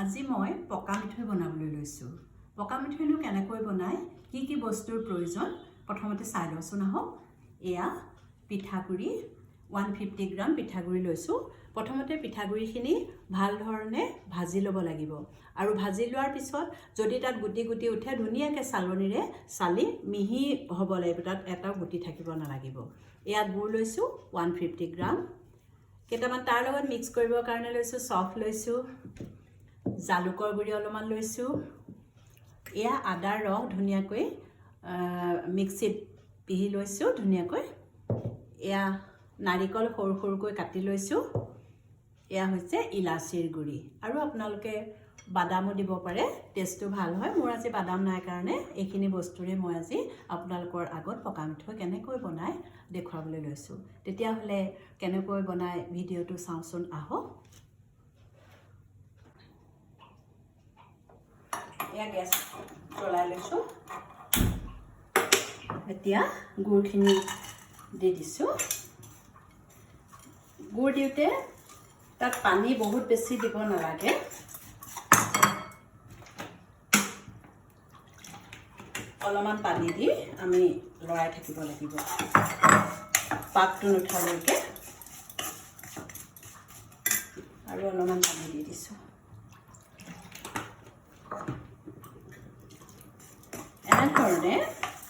আজি মই পকা মিঠৈ বনাবলৈ লৈছোঁ। পকা মিঠৈনো কেনেকৈ বনায়, কি বস্তুৰ প্ৰয়োজন প্ৰথমতে চাই লওঁচোন আহক। এয়া পিঠাগুড়ি 150 গ্ৰাম পিঠাগুড়ি লৈছোঁ। প্ৰথমতে পিঠাগুড়িখিনি ভাল ধৰণে ভাজি ল'ব লাগিব আৰু ভাজি লোৱাৰ পিছত যদি তাত গুটি গুটি উঠে ধুনীয়াকৈ চালনীৰে চালি মিহি হ'ব লাগিব, তাত এটাও গুটি থাকিব নালাগিব। এয়া গুড় লৈছোঁ 150 গ্ৰাম। কেইটামান তাৰ লগত মিক্স কৰিবৰ কাৰণে লৈছোঁ চফ লৈছোঁ, জালুকৰ গুড়ি অলপমান লৈছোঁ। এয়া আদাৰ ৰস ধুনীয়াকৈ মিক্সিত পিহি লৈছোঁ ধুনীয়াকৈ। এয়া নাৰিকল সৰু সৰুকৈ কাটি লৈছোঁ। এয়া হৈছে ইলাচিৰ গুড়ি আৰু আপোনালোকে বাদামো দিব পাৰে, টেষ্টটো ভাল হয়। মোৰ আজি বাদাম নাই কাৰণে এইখিনি বস্তুৰে মই আজি আপোনালোকৰ আগত পকা মিঠৈ কেনেকৈ বনাই দেখুৱাবলৈ লৈছোঁ। তেতিয়াহ'লে কেনেকৈ বনাই ভিডিঅ'টো চাওঁচোন আহক। এয়া গেছ জ্বলাই লৈছোঁ। এতিয়া গুড়খিনি দি দিছোঁ। গুড় দিওঁতে তাত পানী বহুত বেছি দিব নালাগে। অলপমান পানী দি আমি লৰাই থাকিব লাগিব পাকটো নুঠালৈকে। আৰু অলপমান পানী দি দিছোঁ। এনেধৰণে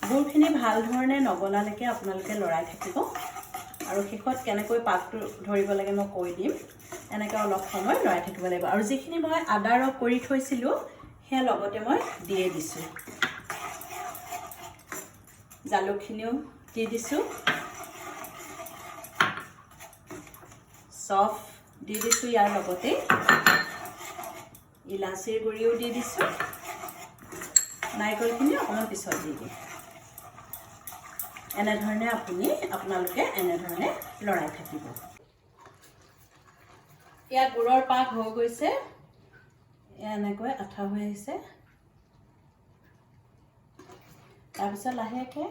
গুড়খিনি ভাল ধৰণে নগলালৈকে আপোনালোকে লৰাই থাকিব আৰু শেষত কেনেকৈ পাকটো ধৰিব লাগে মই কৈ দিম। এনেকৈ অলপ সময় লৰাই থাকিব লাগিব আৰু যিখিনি মই আদা ৰস কৰি থৈছিলোঁ সেয়া লগতে মই দিয়ে দিছোঁ। জালুকখিনিও দি দিছোঁ, চফ দি দিছোঁ, ইয়াৰ লগতে ইলাচিৰ গুড়িও দি দিছোঁ। নাৰিকলখিনি অকণমান পিছত দি দিম। এনেধৰণে আপোনালোকে এনেধৰণে লৰাই থাকিব। ইয়াত গুড়ৰ পাক হৈ গৈছে, এনেকৈ আঠা হৈ আহিছে। তাৰপিছত লাহেকৈ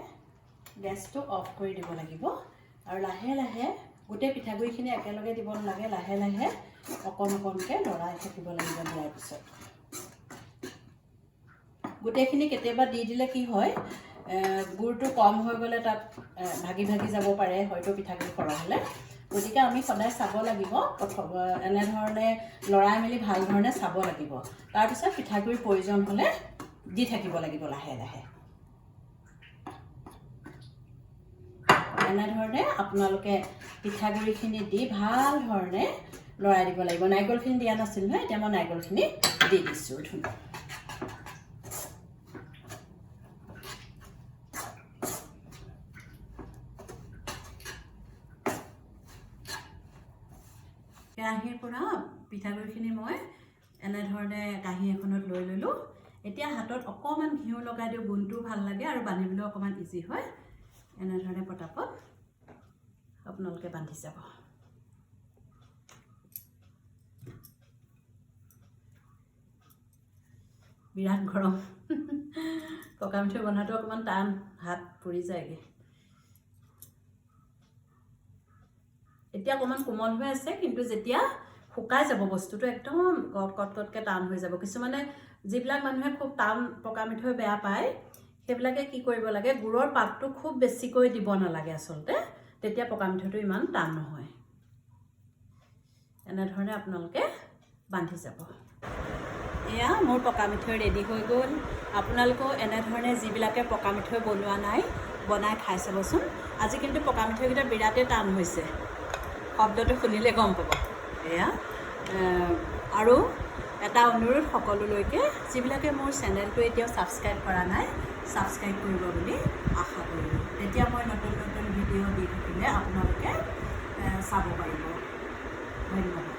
গেছটো অফ কৰি দিব লাগিব আৰু লাহে লাহে গোটেই পিঠাগুড়িখিনি একেলগে দিব নালাগে, লাহে লাহে অকণ অকণকৈ লৰাই থাকিব লাগিব। দিয়াৰ পিছত গোটেইখিনি কেতিয়াবা দি দিলে কি হয়, গুড়টো কম হৈ গ'লে তাত ভাগি ভাগি যাব পাৰে, হয়তো পিঠাগুড়ি সৰহ হ'লে। গতিকে আমি সদায় চাব লাগিব, এনেধৰণে লৰাই মেলি ভাল ধৰণে চাব লাগিব। তাৰপিছত পিঠাগুড়িৰ প্ৰয়োজন হ'লে দি থাকিব লাগিব লাহে লাহে। এনেধৰণে আপোনালোকে পিঠাগুড়িখিনি দি ভাল ধৰণে লৰাই দিব লাগিব। নাৰিকলখিনি দিয়া নাছিল নহয়, এতিয়া মই নাৰিকলখিনি দি দিছোঁ ধুনীয়া। কেৰাহীৰ পৰা পিঠাগুড়িখিনি মই এনেধৰণে কাঁহী এখনত লৈ ল'লোঁ। এতিয়া হাতত অকণমান ঘিউ লগাই দিওঁ, গোন্ধটোও ভাল লাগে আৰু বান্ধিবলৈও অকণমান ইজি হয়। এনেধৰণে পটাপট আপোনালোকে বান্ধি যাব। বিৰাট গৰম। পকা মিঠৈ বনোৱাটো অকণমান টান, হাত পুৰি যায়গৈ। এতিয়া অকণমান কোমল হৈ আছে, কিন্তু যেতিয়া শুকাই যাব বস্তুটো একদম কটকটকৈ টান হৈ যাব। কিছুমানে যিবিলাক মানুহে খুব টান পকা মিঠৈ বেয়া পায় সেইবিলাকে কি কৰিব লাগে, গুড়ৰ পাকটো খুব বেছিকৈ দিব নালাগে আচলতে, তেতিয়া পকা মিঠৈটো ইমান টান নহয়। এনেধৰণে আপোনালোকে বান্ধি যাব। এয়া মোৰ পকা মিঠৈ ৰেডি হৈ গ'ল। আপোনালোকেও এনেধৰণে যিবিলাকে পকা মিঠৈ বনোৱা নাই বনাই খাই চাবচোন। আজি কিন্তু পকা মিঠৈকেইটা বিৰাটেই টান হৈছে, শব্দটো শুনিলে গম পাব। এয়া আৰু এটা অনুৰোধ সকলোলৈকে, যিবিলাকে মোৰ চেনেলটো এতিয়াও ছাবস্ক্ৰাইব কৰা নাই, ছাবস্ক্ৰাইব কৰিব বুলি আশা কৰিলোঁ। তেতিয়া মই নতুন নতুন ভিডিঅ' দি থাকিলে আপোনালোকে চাব পাৰিব। ধন্যবাদ।